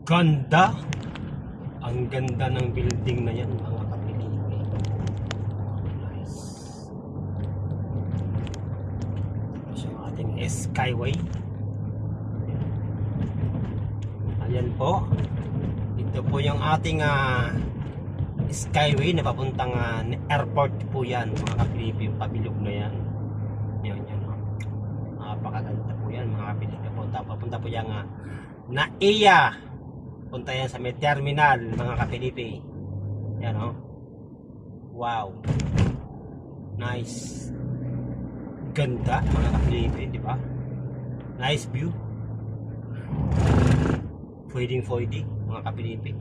Ganda! Ang ganda ng building na yan, mga kapilipi. Nice. Tapos yung ating Skyway. Ayan po. Ito po yung ating Skyway na papuntang airport po yan, mga kapilipi. Yung pabilog na yan. Yan. Napakaganda po yan, mga kapilipi. Papunta po yung NAIA. Punta yan sa may terminal, mga kapilipi. Yan o. Wow. Nice. Ganda, mga kapilipi, di ba? Nice view. Pwedeng, mga kapilipi.